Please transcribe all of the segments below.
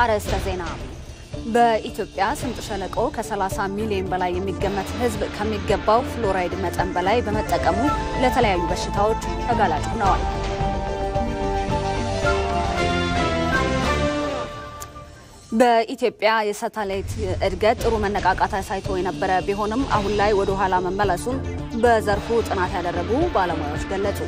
አርዕስተ ዜና በኢትዮጵያ ስምጥ ሸለቆ ከ30 ሚሊዮን በላይ የሚገመት ሕዝብ ከሚገባው ፍሎራይድ መጠን በላይ በመጠቀሙ ለተለያዩ በሽታዎች ተጋላጭ ሆነዋል። በኢትዮጵያ የሳተላይት እድገት ጥሩ መነቃቃት አሳይቶ የነበረ ቢሆንም አሁን ላይ ወደ ኋላ መመለሱን በዘርፉ ጥናት ያደረጉ ባለሙያዎች ገለጹ።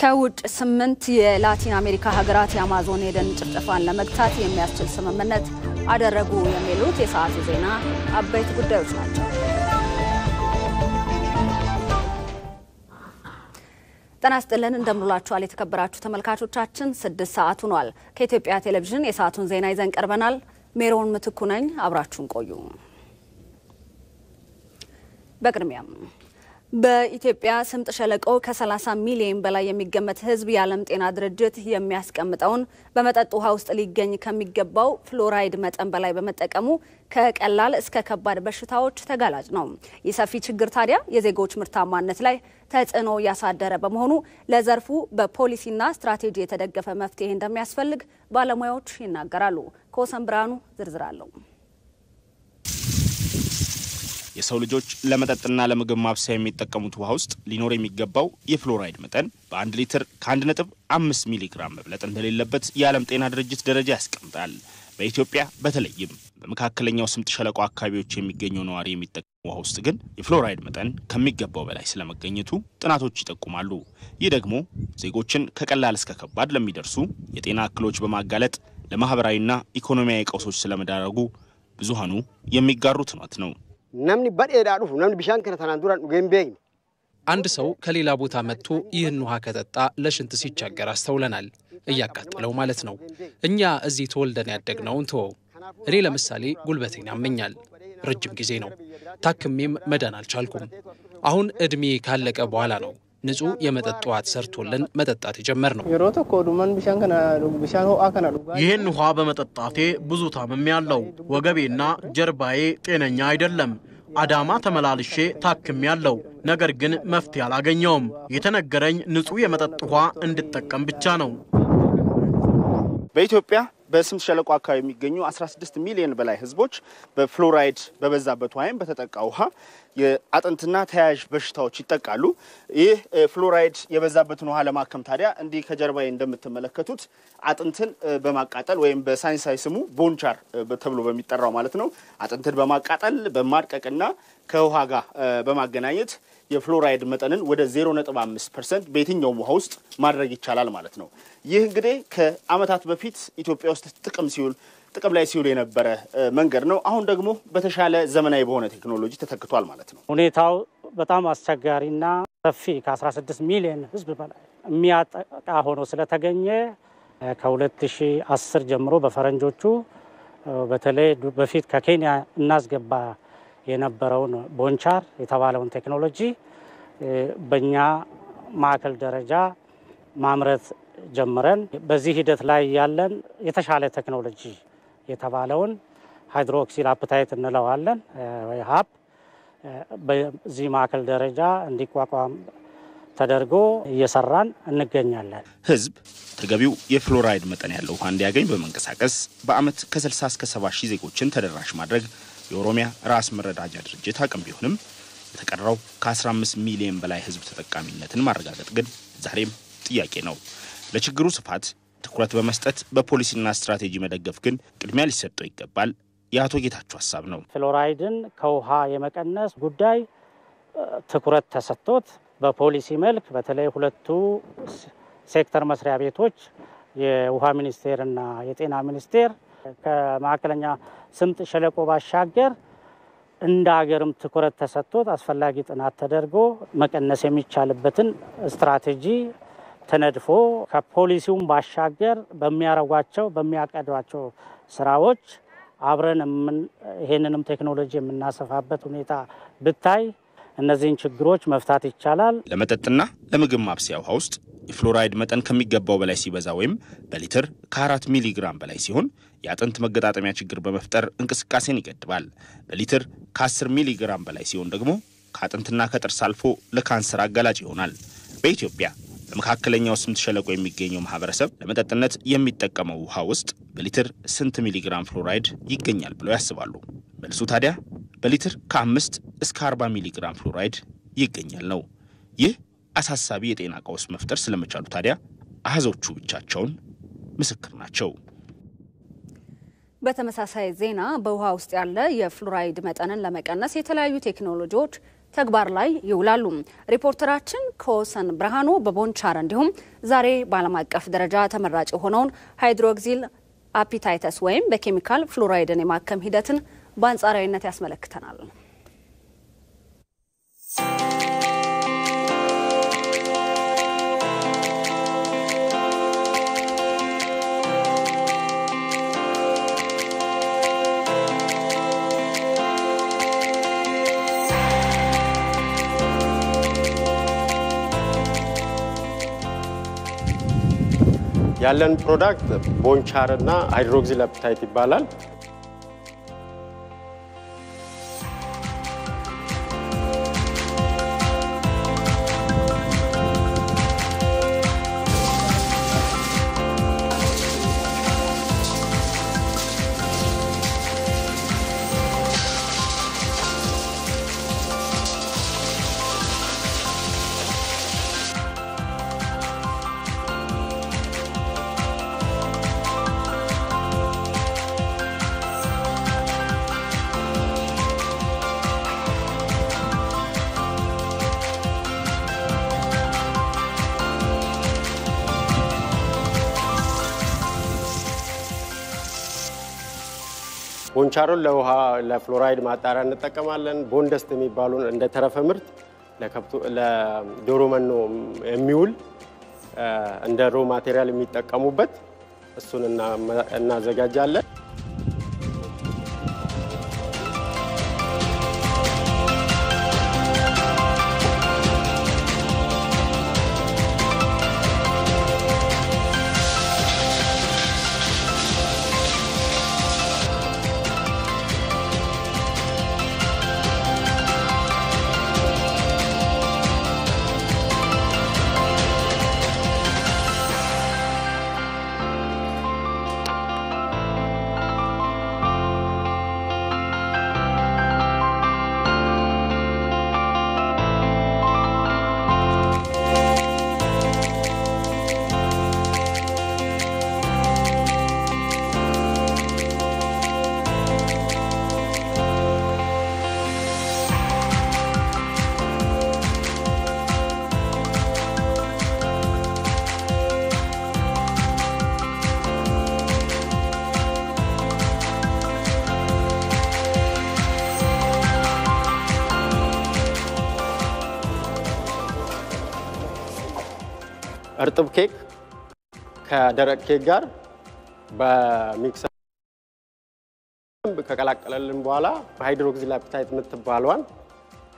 ከውጭ 8 የላቲን አሜሪካ ሀገራት የአማዞን የደን ጭፍጨፋን ለመግታት የሚያስችል ስምምነት አደረጉ የሚሉት የሰዓቱ ዜና አበይት ጉዳዮች ናቸው። ጤና ይስጥልን እንደምንላችኋል የተከበራችሁ ተመልካቾቻችን 6 ሰዓት ሆኗል። ከኢትዮጵያ ቴሌቪዥን የሰዓቱን ዜና ይዘን ቀርበናል። ሜሮን ምትኩ ነኝ። አብራችሁን ቆዩ። በቅድሚያም በኢትዮጵያ ስምጥ ሸለቆ ከ30 ሚሊዮን በላይ የሚገመት ሕዝብ የዓለም ጤና ድርጅት የሚያስቀምጠውን በመጠጥ ውሃ ውስጥ ሊገኝ ከሚገባው ፍሎራይድ መጠን በላይ በመጠቀሙ ከቀላል እስከ ከባድ በሽታዎች ተጋላጭ ነው። የሰፊ ችግር ታዲያ የዜጎች ምርታማነት ላይ ተጽዕኖ ያሳደረ በመሆኑ ለዘርፉ በፖሊሲና ስትራቴጂ የተደገፈ መፍትሄ እንደሚያስፈልግ ባለሙያዎች ይናገራሉ። ኮሰን ብራኑ ዝርዝር አለው። የሰው ልጆች ለመጠጥና ለምግብ ማብሰያ የሚጠቀሙት ውሃ ውስጥ ሊኖር የሚገባው የፍሎራይድ መጠን በ1 ሊትር ከ1.5 ሚሊ ግራም መብለጥ እንደሌለበት የዓለም ጤና ድርጅት ደረጃ ያስቀምጣል። በኢትዮጵያ በተለይም በመካከለኛው ስምጥ ሸለቆ አካባቢዎች የሚገኘው ነዋሪ የሚጠቀሙ ውሃ ውስጥ ግን የፍሎራይድ መጠን ከሚገባው በላይ ስለመገኘቱ ጥናቶች ይጠቁማሉ። ይህ ደግሞ ዜጎችን ከቀላል እስከ ከባድ ለሚደርሱ የጤና እክሎች በማጋለጥ ለማህበራዊና ኢኮኖሚያዊ ቀውሶች ስለመዳረጉ ብዙሃኑ የሚጋሩት ነው። namni badheedhaa dhufu namni bishaan kana tanaan duraan dhugeen beekni አንድ ሰው ከሌላ ቦታ መጥቶ ይህን ውሃ ከጠጣ ለሽንት ሲቸገር አስተውለናል። እያቃጠለው ማለት ነው። እኛ እዚህ ተወልደን ያደግነውን ተወው። እኔ ለምሳሌ ጉልበቴን ያመኛል። ረጅም ጊዜ ነው። ታክሜም መዳን አልቻልኩም። አሁን እድሜ ካለቀ በኋላ ነው ንጹህ የመጠጥ ውሃ ሰርቶልን መጠጣት የጀመርነው። ይህን ውሃ በመጠጣቴ ብዙ ታምሜያለሁ። ወገቤና ጀርባዬ ጤነኛ አይደለም። አዳማ ተመላልሼ ታክሜያለሁ። ነገር ግን መፍትሄ አላገኘውም። የተነገረኝ ንጹህ የመጠጥ ውሃ እንድጠቀም ብቻ ነው። በኢትዮጵያ በስምጥ ሸለቆ አካባቢ የሚገኙ 16 ሚሊዮን በላይ ህዝቦች በፍሎራይድ በበዛበት ወይም በተጠቃ ውሃ የአጥንትና ተያያዥ በሽታዎች ይጠቃሉ። ይህ ፍሎራይድ የበዛበትን ውሃ ለማከም ታዲያ እንዲህ ከጀርባዬ እንደምትመለከቱት አጥንትን በማቃጠል ወይም በሳይንሳዊ ስሙ ቦንቻር ተብሎ በሚጠራው ማለት ነው አጥንትን በማቃጠል በማድቀቅና ከውሃ ጋር በማገናኘት የፍሎራይድ መጠንን ወደ 0.5% በየትኛውም ውሃ ውስጥ ማድረግ ይቻላል ማለት ነው። ይህ እንግዲህ ከአመታት በፊት ኢትዮጵያ ውስጥ ጥቅም ላይ ሲውል የነበረ መንገድ ነው። አሁን ደግሞ በተሻለ ዘመናዊ በሆነ ቴክኖሎጂ ተተክቷል ማለት ነው። ሁኔታው በጣም አስቸጋሪና ሰፊ ከ16 ሚሊዮን ህዝብ በላይ የሚያጠቃ ሆኖ ስለተገኘ ከ2010 ጀምሮ በፈረንጆቹ በተለይ በፊት ከኬንያ እናስገባ የነበረውን ቦንቻር የተባለውን ቴክኖሎጂ በእኛ ማዕከል ደረጃ ማምረት ጀምረን በዚህ ሂደት ላይ ያለን የተሻለ ቴክኖሎጂ የተባለውን ሃይድሮክሲል አፕታይት እንለዋለን ወይ ሃፕ በዚህ ማዕከል ደረጃ እንዲቋቋም ተደርጎ እየሰራን እንገኛለን። ህዝብ ተገቢው የፍሎራይድ መጠን ያለው ውሃ እንዲያገኝ በመንቀሳቀስ በአመት ከ60 እስከ 70 ሺህ ዜጎችን ተደራሽ ማድረግ የኦሮሚያ ራስ መረዳጃ ድርጅት አቅም ቢሆንም የተቀረው ከ15 ሚሊዮን በላይ ህዝብ ተጠቃሚነትን ማረጋገጥ ግን ዛሬም ጥያቄ ነው። ለችግሩ ስፋት ትኩረት በመስጠት በፖሊሲና ስትራቴጂ መደገፍ ግን ቅድሚያ ሊሰጠው ይገባል። የአቶ ጌታቸው ሐሳብ ነው። ፍሎራይድን ከውሃ የመቀነስ ጉዳይ ትኩረት ተሰጥቶት በፖሊሲ መልክ በተለይ ሁለቱ ሴክተር መስሪያ ቤቶች የውሃ ሚኒስቴርና የጤና ሚኒስቴር ከማዕከለኛ ስምጥ ሸለቆ ባሻገር እንደ ሀገርም ትኩረት ተሰጥቶት አስፈላጊ ጥናት ተደርጎ መቀነስ የሚቻልበትን ስትራቴጂ ተነድፎ ከፖሊሲውም ባሻገር በሚያቀዷቸው ስራዎች አብረን ይሄንንም ቴክኖሎጂ የምናሰፋበት ሁኔታ ብታይ እነዚህን ችግሮች መፍታት ይቻላል። ለመጠጥና ለምግብ ማብሰያ ውሃ ውስጥ የፍሎራይድ መጠን ከሚገባው በላይ ሲበዛ ወይም በሊትር ከ4 ሚሊ ግራም በላይ ሲሆን የአጥንት መገጣጠሚያ ችግር በመፍጠር እንቅስቃሴን ይገድባል። በሊትር ከ10 ሚሊ ግራም በላይ ሲሆን ደግሞ ከአጥንትና ከጥርስ አልፎ ለካንሰር አጋላጭ ይሆናል። በኢትዮጵያ በመካከለኛው ስምጥ ሸለቆ የሚገኘው ማህበረሰብ ለመጠጥነት የሚጠቀመው ውሃ ውስጥ በሊትር ስንት ሚሊግራም ፍሎራይድ ይገኛል ብለው ያስባሉ? መልሱ ታዲያ በሊትር ከ5 እስከ 40 ሚሊግራም ፍሎራይድ ይገኛል ነው። ይህ አሳሳቢ የጤና ቀውስ መፍጠር ስለመቻሉ ታዲያ አሃዞቹ ብቻቸውን ምስክር ናቸው። በተመሳሳይ ዜና በውሃ ውስጥ ያለ የፍሎራይድ መጠንን ለመቀነስ የተለያዩ ቴክኖሎጂዎች ተግባር ላይ ይውላሉ። ሪፖርተራችን ኮሰን ብርሃኑ በቦንቻር እንዲሁም ዛሬ በዓለም አቀፍ ደረጃ ተመራጭ የሆነውን ሃይድሮክሲል አፒታይተስ ወይም በኬሚካል ፍሎራይድን የማከም ሂደትን በአንጻራዊነት ያስመለክተናል። ያለን ፕሮዳክት ቦንቻር እና ሃይድሮክሲል አፒታይት ይባላል። ቦንቻሮን ለውሃ ለፍሎራይድ ማጣሪያ እንጠቀማለን። ቦንደስት የሚባሉ እንደ ተረፈ ምርት ለዶሮ መኖ የሚውል እንደ ሮ ማቴሪያል የሚጠቀሙበት እሱን እናዘጋጃለን። እርጥብ ኬክ ከደረቅ ኬክ ጋር በሚክሰር ከቀላቀለልን በኋላ ሃይድሮክሲል አፒታይት የምትባለዋን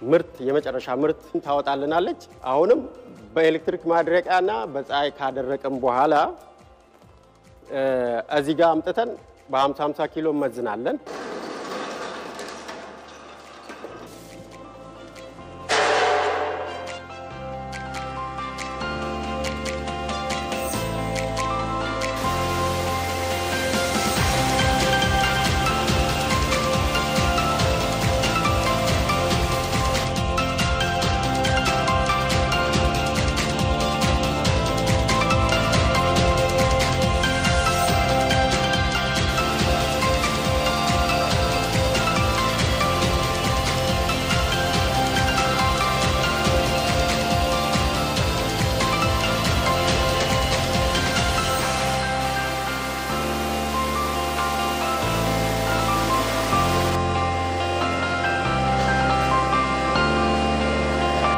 ምርት የመጨረሻ ምርት ታወጣልናለች። አሁንም በኤሌክትሪክ ማድረቂያና በፀሐይ ካደረቅን በኋላ እዚህ ጋር አምጥተን በ50 ኪሎ መዝናለን።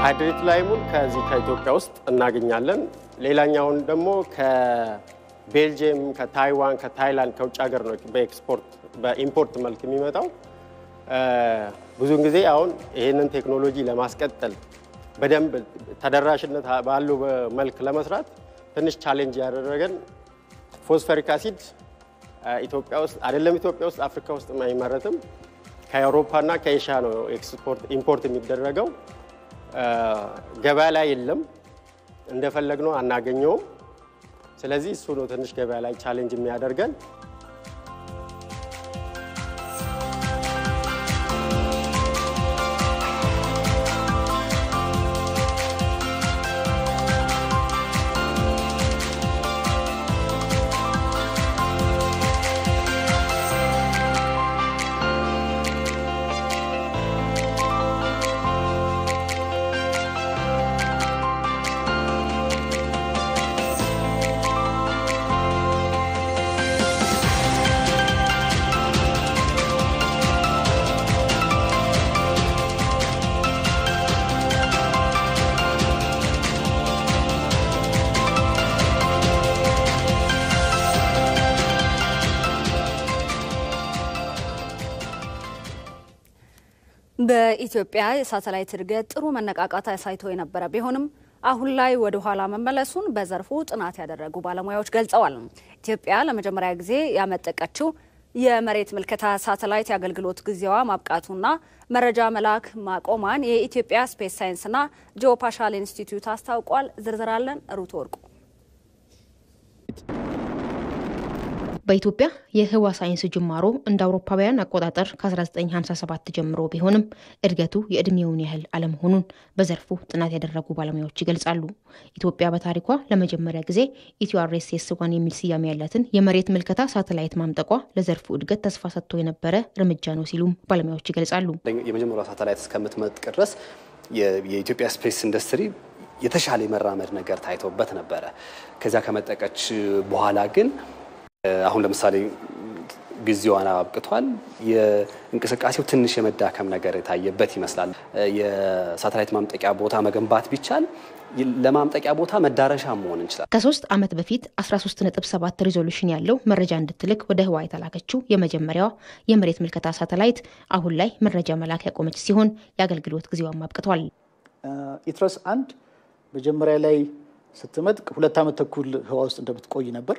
ሃይድሬት ላይሙን ከዚህ ከኢትዮጵያ ውስጥ እናገኛለን። ሌላኛውን ደግሞ ከቤልጂየም፣ ከታይዋን፣ ከታይላንድ ከውጭ ሀገር ነው በኢምፖርት መልክ የሚመጣው። ብዙውን ጊዜ አሁን ይህንን ቴክኖሎጂ ለማስቀጠል በደንብ ተደራሽነት ባለው መልክ ለመስራት ትንሽ ቻሌንጅ ያደረገን ፎስፈሪክ አሲድ ኢትዮጵያ ውስጥ አይደለም፣ ኢትዮጵያ ውስጥ አፍሪካ ውስጥ አይመረትም። ከአውሮፓና ከኤሽያ ነው ኢምፖርት የሚደረገው። ገበያ ላይ የለም እንደፈለግነው አናገኘውም። ስለዚህ እሱ ነው ትንሽ ገበያ ላይ ቻሌንጅ የሚያደርገን። በኢትዮጵያ የሳተላይት እድገት ጥሩ መነቃቃት አሳይቶ የነበረ ቢሆንም አሁን ላይ ወደ ኋላ መመለሱን በዘርፉ ጥናት ያደረጉ ባለሙያዎች ገልጸዋል። ኢትዮጵያ ለመጀመሪያ ጊዜ ያመጠቀችው የመሬት ምልከታ ሳተላይት የአገልግሎት ጊዜዋ ማብቃቱና መረጃ መላክ ማቆሟን የኢትዮጵያ ስፔስ ሳይንስና ጂኦፓሻል ኢንስቲትዩት አስታውቋል። ዝርዝር አለን። ሩት ወርቁ። በኢትዮጵያ የህዋ ሳይንስ ጅማሮ እንደ አውሮፓውያን አቆጣጠር ከ1957 ጀምሮ ቢሆንም እድገቱ የእድሜውን ያህል አለመሆኑን በዘርፉ ጥናት ያደረጉ ባለሙያዎች ይገልጻሉ። ኢትዮጵያ በታሪኳ ለመጀመሪያ ጊዜ ኢትዮአርኤስኤስ-1 የሚል ስያሜ ያላትን የመሬት ምልከታ ሳተላይት ማምጠቋ ለዘርፉ እድገት ተስፋ ሰጥቶ የነበረ እርምጃ ነው ሲሉም ባለሙያዎች ይገልጻሉ። የመጀመሪያው ሳተላይት እስከምትመጥቅ ድረስ የኢትዮጵያ ስፔስ ኢንዱስትሪ የተሻለ መራመድ ነገር ታይቶበት ነበረ። ከዛ ከመጠቀች በኋላ ግን አሁን ለምሳሌ ጊዜዋን አብቅቷል። የእንቅስቃሴው ትንሽ የመዳከም ነገር የታየበት ይመስላል። የሳተላይት ማምጠቂያ ቦታ መገንባት ቢቻል ለማምጠቂያ ቦታ መዳረሻ መሆን እንችላል። ከ3 ዓመት በፊት 13.7 ሪዞሉሽን ያለው መረጃ እንድትልክ ወደ ህዋ የተላከችው የመጀመሪያዋ የመሬት ምልከታ ሳተላይት አሁን ላይ መረጃ መላክ ያቆመች ሲሆን የአገልግሎት ጊዜዋም አብቅቷል። ኢትረስ 1 መጀመሪያ ላይ ስትመጥቅ 2 ዓመት ተኩል ህዋ ውስጥ እንደምትቆይ ነበር።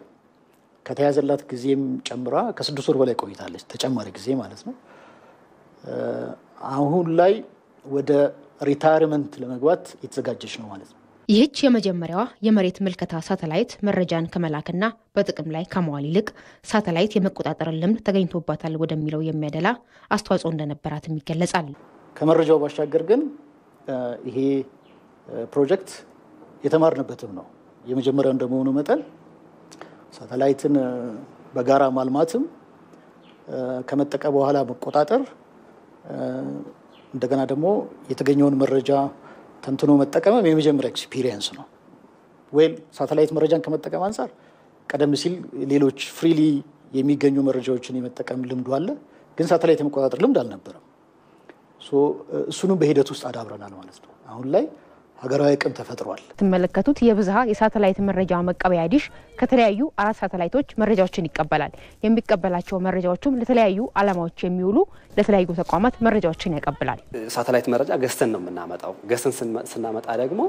ከተያዘላት ጊዜም ጨምራ ከ6 ወር በላይ ቆይታለች። ተጨማሪ ጊዜ ማለት ነው። አሁን ላይ ወደ ሪታየርመንት ለመግባት የተዘጋጀች ነው ማለት ነው። ይህች የመጀመሪያዋ የመሬት ምልከታ ሳተላይት መረጃን ከመላክና በጥቅም ላይ ከመዋል ይልቅ ሳተላይት የመቆጣጠር ልምድ ተገኝቶባታል ወደሚለው የሚያደላ አስተዋጽኦ እንደነበራትም ይገለጻል። ከመረጃው ባሻገር ግን ይሄ ፕሮጀክት የተማርንበትም ነው። የመጀመሪያው እንደመሆኑ መጠን ሳተላይትን በጋራ ማልማትም ከመጠቀ በኋላ መቆጣጠር እንደገና ደግሞ የተገኘውን መረጃ ተንትኖ መጠቀምም የመጀመሪያ ኤክስፒሪየንስ ነው። ሳተላይት መረጃን ከመጠቀም አንፃር ቀደም ሲል ሌሎች ፍሪሊ የሚገኙ መረጃዎችን የመጠቀም ልምዱ አለ፣ ግን ሳተላይት የመቆጣጠር ልምድ አልነበረም። እሱንም በሂደት ውስጥ አዳብረናል ማለት ነው። አሁን ላይ ሀገራዊ አቅም ተፈጥሯል። ተመለከቱት የብዝሃ የሳተላይት መረጃ መቀበያ ዲሽ ከተለያዩ 4 ሳተላይቶች መረጃዎችን ይቀበላል። የሚቀበላቸው መረጃዎችም ለተለያዩ ዓላማዎች የሚውሉ ለተለያዩ ተቋማት መረጃዎችን ያቀብላል። ሳተላይት መረጃ ገዝተን ነው የምናመጣው። ገዝተን ስናመጣ ደግሞ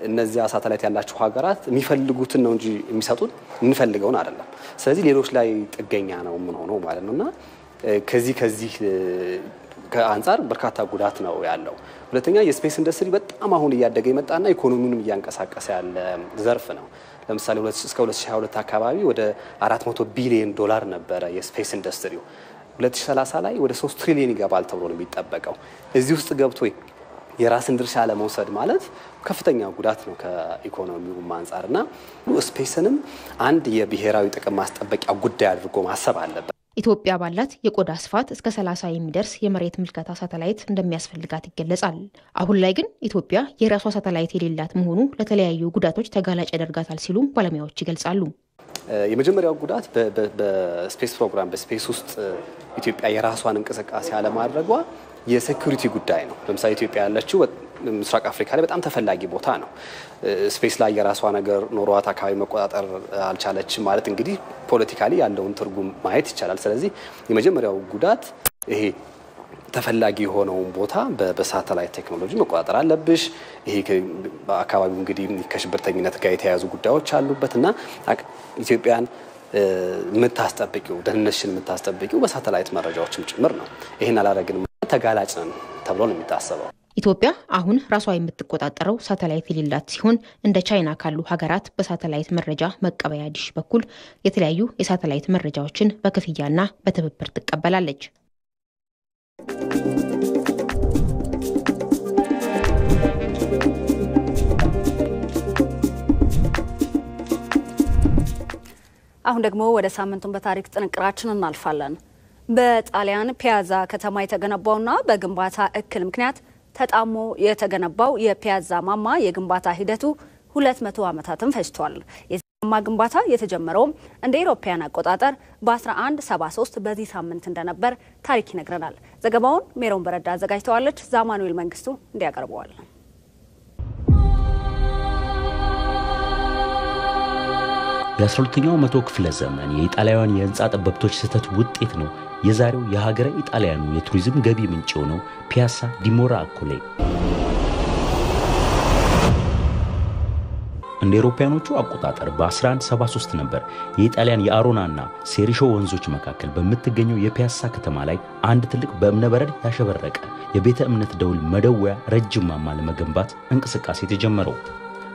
እነዚያ ሳተላይት ያላቸው ሀገራት የሚፈልጉትን ነው እንጂ የሚሰጡን የምንፈልገውን አይደለም። ስለዚህ ሌሎች ላይ ጥገኛ ነው የምንሆነው ማለት ነውና ከዚህ ከአንጻር በርካታ ጉዳት ነው ያለው። ሁለተኛ የስፔስ ኢንዱስትሪ በጣም አሁን እያደገ የመጣና ኢኮኖሚውንም እያንቀሳቀሰ ያለ ዘርፍ ነው። ለምሳሌ እስከ 2022 አካባቢ ወደ $400 ቢሊዮን ነበረ የስፔስ ኢንዱስትሪው። 2030 ላይ ወደ 3 ትሪሊዮን ይገባል ተብሎ ነው የሚጠበቀው። እዚህ ውስጥ ገብቶ የራስን ድርሻ ለመውሰድ ማለት ከፍተኛ ጉዳት ነው ከኢኮኖሚው አንጻርና ስፔስንም አንድ የብሔራዊ ጥቅም ማስጠበቂያ ጉዳይ አድርጎ ማሰብ አለበት። ኢትዮጵያ ባላት የቆዳ ስፋት እስከ 30 የሚደርስ የመሬት ምልከታ ሳተላይት እንደሚያስፈልጋት ይገለጻል። አሁን ላይ ግን ኢትዮጵያ የራሷ ሳተላይት የሌላት መሆኑ ለተለያዩ ጉዳቶች ተጋላጭ ያደርጋታል ሲሉ ባለሙያዎች ይገልጻሉ። የመጀመሪያው ጉዳት በስፔስ ፕሮግራም በስፔስ ውስጥ ኢትዮጵያ የራሷን እንቅስቃሴ አለማድረጓ የሴኩሪቲ ጉዳይ ነው። ለምሳሌ ኢትዮጵያ ያለችው ምስራቅ አፍሪካ ላይ በጣም ተፈላጊ ቦታ ነው። ስፔስ ላይ የራሷ ነገር ኖሯት አካባቢ መቆጣጠር አልቻለችም ማለት እንግዲህ ፖለቲካሊ ያለውን ትርጉም ማየት ይቻላል። ስለዚህ የመጀመሪያው ጉዳት ይሄ ተፈላጊ የሆነውን ቦታ በሳተላይት ቴክኖሎጂ መቆጣጠር አለብሽ። ይሄ በአካባቢው እንግዲህ ከሽብርተኝነት ጋር የተያያዙ ጉዳዮች አሉበትና ኢትዮጵያን የምታስጠብቂው ደህንነትሽን የምታስጠብቂው በሳተላይት መረጃዎችም ጭምር ነው። ይሄን አላረግንም ተጋላጭ ነን ተብሎ ነው የሚታሰበው። ኢትዮጵያ አሁን ራሷ የምትቆጣጠረው ሳተላይት የሌላት ሲሆን እንደ ቻይና ካሉ ሀገራት በሳተላይት መረጃ መቀበያ ዲሽ በኩል የተለያዩ የሳተላይት መረጃዎችን በክፍያና በትብብር ትቀበላለች። አሁን ደግሞ ወደ ሳምንቱን በታሪክ ጥንቅራችን እናልፋለን። በጣሊያን ፒያዛ ከተማ የተገነባውና በግንባታ እክል ምክንያት ተጣሞ የተገነባው የፒያዛ ማማ የግንባታ ሂደቱ 200 ዓመታትን ፈጅቷል። የማማ ግንባታ የተጀመረውም እንደ አውሮፓውያን አቆጣጠር በ1173 በዚህ ሳምንት እንደነበር ታሪክ ይነግረናል። ዘገባውን ሜሮን በረዳ አዘጋጅተዋለች። ዛማኑኤል መንግስቱ እንዲያቀርበዋል። የ12ኛው መቶ ክፍለ ዘመን የኢጣሊያውያን የህንጻ ጠበብቶች ስህተት ውጤት ነው የዛሬው የሀገረ ኢጣሊያኑ የቱሪዝም ገቢ ምንጭ ነው ፒያሳ ዲ ሞራኮሌ። እንደ አውሮፓውያኖቹ አቆጣጠር በ1173 ነበር የኢጣሊያን የአሮናና ሴሪሾ ወንዞች መካከል በምትገኘው የፒያሳ ከተማ ላይ አንድ ትልቅ በእብነበረድ ያሸበረቀ የቤተ እምነት ደውል መደወያ ረጅም ማማ ለመገንባት እንቅስቃሴ የተጀመረው።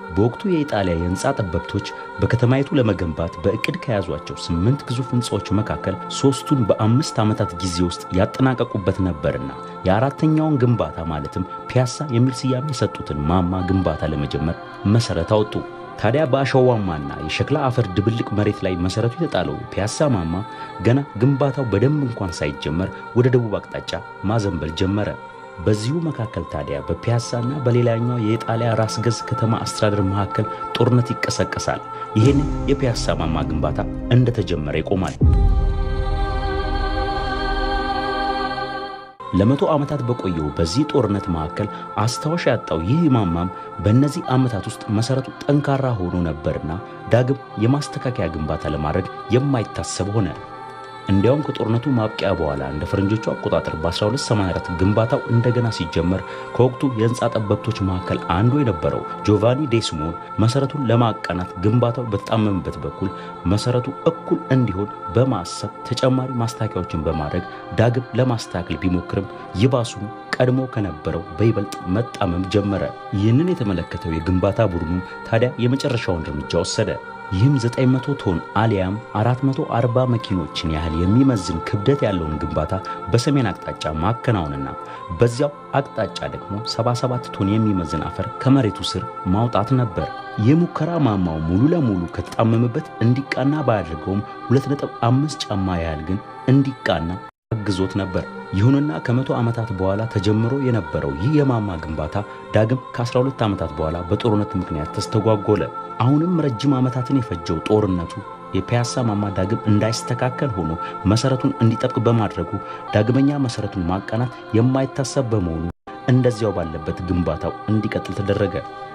በወቅቱ የኢጣሊያ የህንጻ ጠበብቶች በከተማይቱ ለመገንባት በእቅድ ከያዟቸው 8 ግዙፍ ህንጻዎች መካከል 3ቱን በ5 ዓመታት ጊዜ ውስጥ ያጠናቀቁበት ነበርና የአራተኛውን ግንባታ ማለትም ፒያሳ የሚል ስያሜ የሰጡትን ማማ ግንባታ ለመጀመር መሰረት አወጡ። ታዲያ በአሸዋማና የሸክላ አፈር ድብልቅ መሬት ላይ መሰረቱ የተጣለው ፒያሳ ማማ ገና ግንባታው በደንብ እንኳን ሳይጀመር ወደ ደቡብ አቅጣጫ ማዘንበል ጀመረ። በዚሁ መካከል ታዲያ በፒያሳና በሌላኛው የኢጣሊያ ራስ ገዝ ከተማ አስተዳደር መካከል ጦርነት ይቀሰቀሳል። ይሄን የፒያሳ ማማ ግንባታ እንደተጀመረ ይቆማል። ለመቶ ዓመታት በቆየው በዚህ ጦርነት መካከል አስተዋሽ ያጣው ይህ ማማም በእነዚህ ዓመታት ውስጥ መሰረቱ ጠንካራ ሆኖ ነበርና ዳግም የማስተካከያ ግንባታ ለማድረግ የማይታሰብ ሆነ። እንዲያውም ከጦርነቱ ማብቂያ በኋላ እንደ ፈረንጆቹ አቆጣጠር በ1284 ግንባታው እንደገና ሲጀመር ከወቅቱ የህንጻ ጠበብቶች መካከል አንዱ የነበረው ጆቫኒ ዴስሞን መሰረቱን ለማቃናት ግንባታው በተጣመመበት በኩል መሰረቱ እኩል እንዲሆን በማሰብ ተጨማሪ ማስተካከያዎችን በማድረግ ዳግም ለማስተካከል ቢሞክርም ይባሱን ቀድሞ ከነበረው በይበልጥ መጣመም ጀመረ። ይህንን የተመለከተው የግንባታ ቡድኑ ታዲያ የመጨረሻውን እርምጃ ወሰደ። ይህም 900 ቶን አሊያም 440 መኪኖችን ያህል የሚመዝን ክብደት ያለውን ግንባታ በሰሜን አቅጣጫ ማከናወንና በዚያው አቅጣጫ ደግሞ 77 ቶን የሚመዝን አፈር ከመሬቱ ስር ማውጣት ነበር። የሙከራ ማማው ሙሉ ለሙሉ ከተጣመመበት እንዲቃና ባያደርገውም 2.5 ጫማ ያህል ግን እንዲቃና አግዞት ነበር። ይሁንና ከ100 ዓመታት በኋላ ተጀምሮ የነበረው ይህ የማማ ግንባታ ዳግም ከ12 ዓመታት በኋላ በጦርነት ምክንያት ተስተጓጎለ። አሁንም ረጅም ዓመታትን የፈጀው ጦርነቱ የፒያሳ ማማ ዳግም እንዳይስተካከል ሆኖ መሰረቱን እንዲጠብቅ በማድረጉ ዳግመኛ መሰረቱን ማቃናት የማይታሰብ በመሆኑ እንደዚያው ባለበት ግንባታው እንዲቀጥል ተደረገ።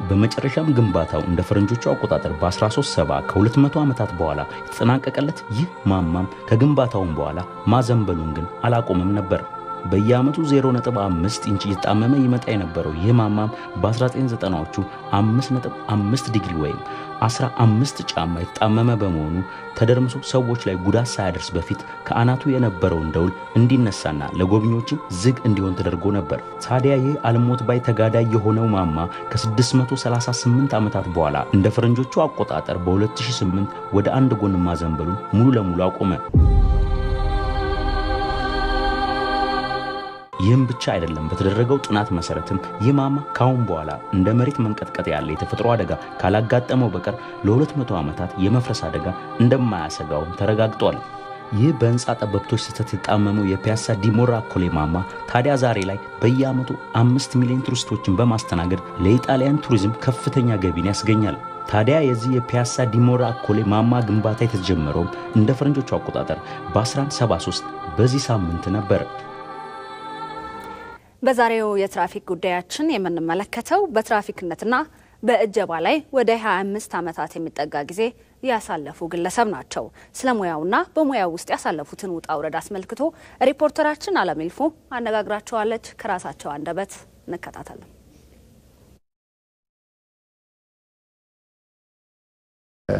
በመጨረሻም ግንባታው እንደ ፈረንጆቹ አቆጣጠር በ1370 ከ200 ዓመታት በኋላ የተጠናቀቀለት ይህ ማማም ከግንባታውም በኋላ ማዘንበሉን ግን አላቆመም ነበር። በየዓመቱ 0.5 ኢንች እየተጣመመ ይመጣ የነበረው ይህ ማማም በ1990ዎቹ 5.5 ዲግሪ ወይም 15 ጫማ የተጣመመ በመሆኑ ተደርምሶ ሰዎች ላይ ጉዳት ሳያደርስ በፊት ከአናቱ የነበረውን ደውል እንዲነሳና ለጎብኚዎችም ዝግ እንዲሆን ተደርጎ ነበር። ታዲያ ይህ አልሞት ባይ ተጋዳይ የሆነው ማማ ከ638 ዓመታት በኋላ እንደ ፈረንጆቹ አቆጣጠር በ2008 ወደ አንድ ጎን ማዘንበሉን ሙሉ ለሙሉ አቆመ። ይህም ብቻ አይደለም። በተደረገው ጥናት መሰረትም ይህ ማማ ካሁን በኋላ እንደ መሬት መንቀጥቀጥ ያለ የተፈጥሮ አደጋ ካላጋጠመው በቀር ለ200 ዓመታት የመፍረስ አደጋ እንደማያሰጋውም ተረጋግጧል። ይህ በህንጻ ጠበብቶች ስህተት የተጣመመው የፒያሳ ዲ ሞራኮሌ ማማ ታዲያ ዛሬ ላይ በየዓመቱ 5 ሚሊዮን ቱሪስቶችን በማስተናገድ ለኢጣሊያን ቱሪዝም ከፍተኛ ገቢን ያስገኛል። ታዲያ የዚህ የፒያሳ ዲ ሞራኮሌ ማማ ግንባታ የተጀመረው እንደ ፈረንጆቹ አቆጣጠር በ1173 በዚህ ሳምንት ነበር። በዛሬው የትራፊክ ጉዳያችን የምንመለከተው በትራፊክነትና በእጀባ ላይ ወደ 25 ዓመታት የሚጠጋ ጊዜ ያሳለፉ ግለሰብ ናቸው። ስለሙያውና በሙያው ውስጥ ያሳለፉትን ውጣ ውረድ አስመልክቶ ሪፖርተራችን አለሚልፉ አነጋግራቸዋለች። ከራሳቸው አንደበት እንከታተል።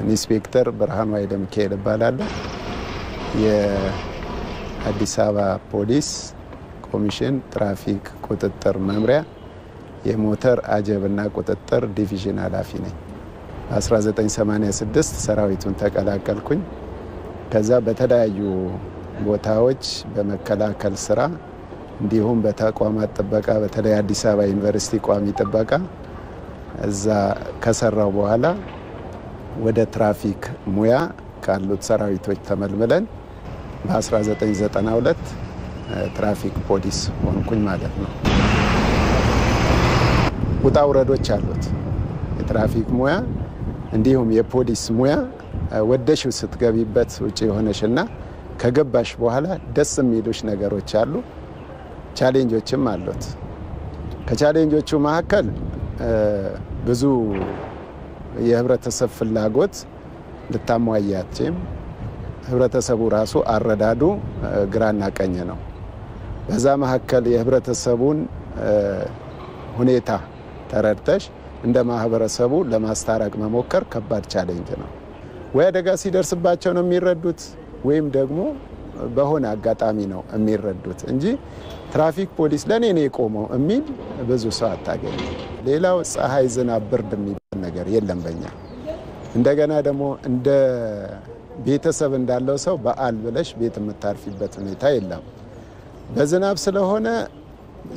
ኢንስፔክተር ብርሃኑ አይደምኬል እባላለሁ። የአዲስ አበባ ፖሊስ ኮሚሽን ትራፊክ ቁጥጥር መምሪያ የሞተር አጀብና ቁጥጥር ዲቪዥን ኃላፊ ነኝ። 1986 ሰራዊቱን ተቀላቀልኩኝ። ከዛ በተለያዩ ቦታዎች በመከላከል ስራ እንዲሁም በተቋማት ጥበቃ በተለይ አዲስ አበባ ዩኒቨርሲቲ ቋሚ ጥበቃ እዛ ከሰራው በኋላ ወደ ትራፊክ ሙያ ካሉት ሰራዊቶች ተመልምለን በ1992 ትራፊክ ፖሊስ ሆንኩኝ ማለት ነው። ውጣ ውረዶች አሉት የትራፊክ ሙያ እንዲሁም የፖሊስ ሙያ። ወደሽው ስትገቢበት ውጪ ሆነሽና ከገባሽ በኋላ ደስ የሚሉሽ ነገሮች አሉ፣ ቻሌንጆችም አሉት። ከቻሌንጆቹ መካከል ብዙ የህብረተሰብ ፍላጎት ልታሟያችም ህብረተሰቡ ራሱ አረዳዱ ግራና ቀኝ ነው። በዛ መካከል የህብረተሰቡን ሁኔታ ተረድተሽ እንደ ማህበረሰቡ ለማስታረቅ መሞከር ከባድ ቻሌንጅ ነው። ወይ አደጋ ሲደርስባቸው ነው የሚረዱት ወይም ደግሞ በሆነ አጋጣሚ ነው የሚረዱት እንጂ ትራፊክ ፖሊስ ለኔ ነው የቆመው የሚል ብዙ ሰው አታገኝ። ሌላው ፀሐይ፣ ዝናብ፣ ብርድ የሚባል ነገር የለም በእኛ። እንደገና ደግሞ እንደ ቤተሰብ እንዳለው ሰው በዓል ብለሽ ቤት የምታርፊበት ሁኔታ የለም። በዝናብ ስለሆነ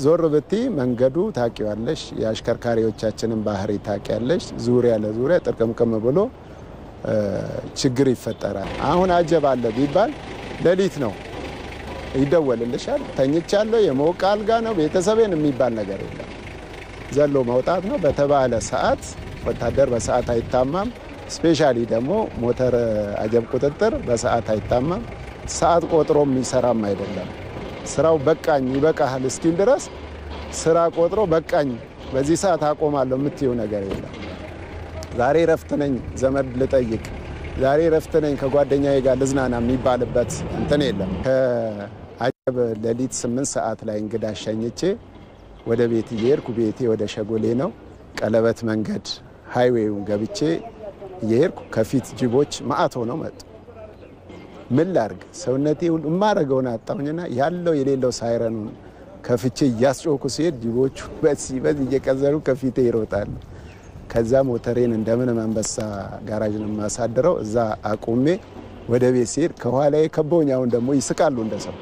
ዞር ብቲ መንገዱ ታቂዋለሽ፣ የአሽከርካሪዎቻችንን ባህሪ ታቂያለሽ። ዙሪያ ለዙሪያ ጥርቅምቅም ብሎ ችግር ይፈጠራል። አሁን አጀብ አለ ቢባል ሌሊት ነው ይደወልልሻል። ተኝቻለሁ፣ የሞቀ አልጋ ነው፣ ቤተሰቤን የሚባል ነገር የለም። ዘሎ መውጣት ነው። በተባለ ሰዓት ወታደር በሰዓት አይታማም። ስፔሻሊ ደግሞ ሞተር አጀብ ቁጥጥር በሰዓት አይታማም። ሰዓት ቆጥሮ የሚሰራም አይደለም። ስራው በቃኝ ይበቃሃል እስኪል ድረስ ስራ ቆጥሮ በቃኝ በዚህ ሰዓት አቆማለሁ የምትይው ነገር የለም። ዛሬ ረፍት ነኝ ዘመድ ልጠይቅ፣ ዛሬ ረፍት ነኝ ከጓደኛዬ ጋር ልዝናና የሚባልበት እንትን የለም። ከአጀብ ሌሊት 8 ሰዓት ላይ እንግዳ ሸኝቼ ወደ ቤት እየሄድኩ ቤቴ ወደ ሸጎሌ ነው። ቀለበት መንገድ ሃይዌውን ገብቼ እየሄድኩ ከፊት ጅቦች ማአት ሆነው መጡ። ምን ላርግ ሰውነቴ ሁሉ ማረገውን አጣሁኝና ያለው የሌለው ሳይረኑን ከፍቼ እያስጮኩ ሲሄድ ጅቦቹ በዚህ እየቀዘሩ ከፊቴ ይሮጣሉ። ከዛ ሞተሬን እንደምን አንበሳ ጋራጅ ነው ማሳደረው እዛ አቁሜ ወደ ቤት ሲሄድ ከኋላዬ ከቦኛውን ደግሞ ይስቃሉ እንደሰው።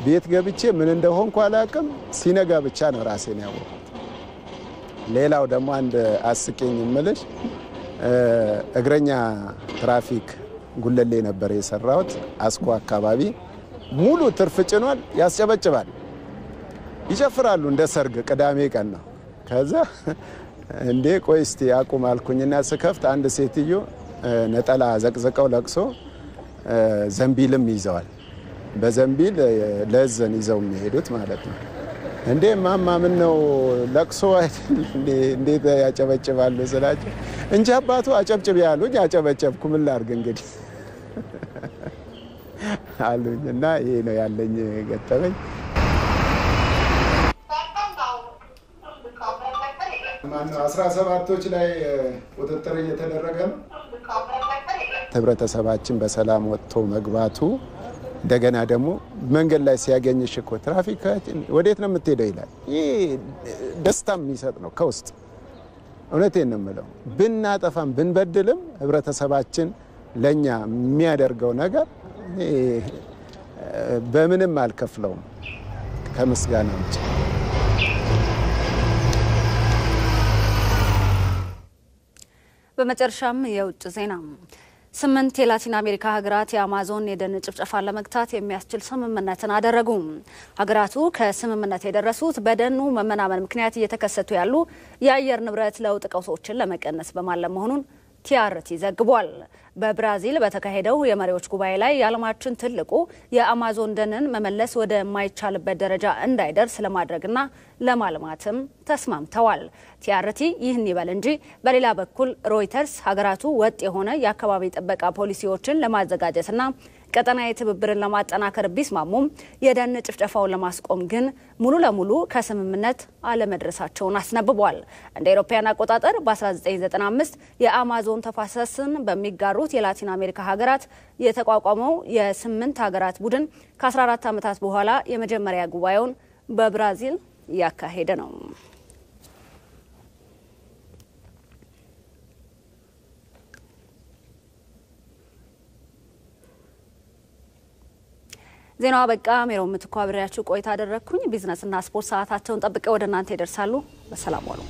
ቤት ገብቼ ምን እንደሆንኩ አላውቅም። ሲነጋ ብቻ ነው ራሴን ያወቅሁት። ሌላው ደግሞ አንድ አስቂኝ ምልሽ እግረኛ ትራፊክ ጉለሌ ነበር የሰራሁት። አስኮ አካባቢ ሙሉ ትርፍ ጭኗል፣ ያስጨበጭባል፣ ይጨፍራሉ እንደ ሰርግ። ቅዳሜ ቀን ነው። ከዛ እንዴ ቆይ እስቲ አቁም አልኩኝና ስከፍት አንድ ሴትዮ ነጠላ ዘቅዝቀው ለቅሶ ዘንቢልም ይዘዋል። በዘንቢል ለዘን ይዘው የሚሄዱት ማለት ነው። እንዴ ማማ ምን ነው ለቅሶ እንዴት ያጨበጭባሉ ስላቸው እንጂ አባቱ አጨብጭብ ያሉኝ አጨበጨብኩ። ምን ላርግ እንግዲህ አሉኝና ይሄ ነው ያለኝ ገጠመኝ። ማነው 17ቶች ላይ ቁጥጥር እየተደረገ ነው። ህብረተሰባችን በሰላም ወጥቶ መግባቱ እንደገና ደግሞ መንገድ ላይ ሲያገኝሽ እኮ ትራፊክ ወዴት ነው የምትሄደው ይላል። ይሄ ደስታ የሚሰጥ ነው ከውስጥ። እውነቴን ነው የምለው። ብናጠፋም ብንበድልም ህብረተሰባችን ለኛ የሚያደርገው ነገር በምንም አልከፍለውም ከምስጋና ውጭ። በመጨረሻም የውጭ ዜና 8 የላቲን አሜሪካ ሀገራት የአማዞን የደን ጭፍጨፋን ለመግታት የሚያስችል ስምምነትን አደረጉ። ሀገራቱ ከስምምነት የደረሱት በደኑ መመናመን ምክንያት እየተከሰቱ ያሉ የአየር ንብረት ለውጥ ቀውሶችን ለመቀነስ በማለም መሆኑን ቲአርቲ ዘግቧል። በብራዚል በተካሄደው የመሪዎች ጉባኤ ላይ የዓለማችን ትልቁ የአማዞን ደንን መመለስ ወደ ማይቻልበት ደረጃ እንዳይደርስ ለማድረግና ለማልማትም ተስማምተዋል። ቲአርቲ ይህን ይበል እንጂ በሌላ በኩል ሮይተርስ ሀገራቱ ወጥ የሆነ የአካባቢ ጥበቃ ፖሊሲዎችን ለማዘጋጀትና ቀጠናዊ ትብብርን ለማጠናከር ቢስማሙም የደን ጭፍጨፋውን ለማስቆም ግን ሙሉ ለሙሉ ከስምምነት አለመድረሳቸውን አስነብቧል። እንደ አውሮፓውያን አቆጣጠር በ1995 የአማዞን ተፋሰስን በሚጋሩት የላቲን አሜሪካ ሀገራት የተቋቋመው የ8 ሀገራት ቡድን ከ14 ዓመታት በኋላ የመጀመሪያ ጉባኤውን በብራዚል ያካሄደ ነው። ዜናው በቃ ሜሮን ምትኩ አብሬያችሁ ቆይታ አደረኩኝ። ቢዝነስና ስፖርት ሰዓታቸውን ጠብቀው ወደ እናንተ ይደርሳሉ። በሰላም ዋሉ።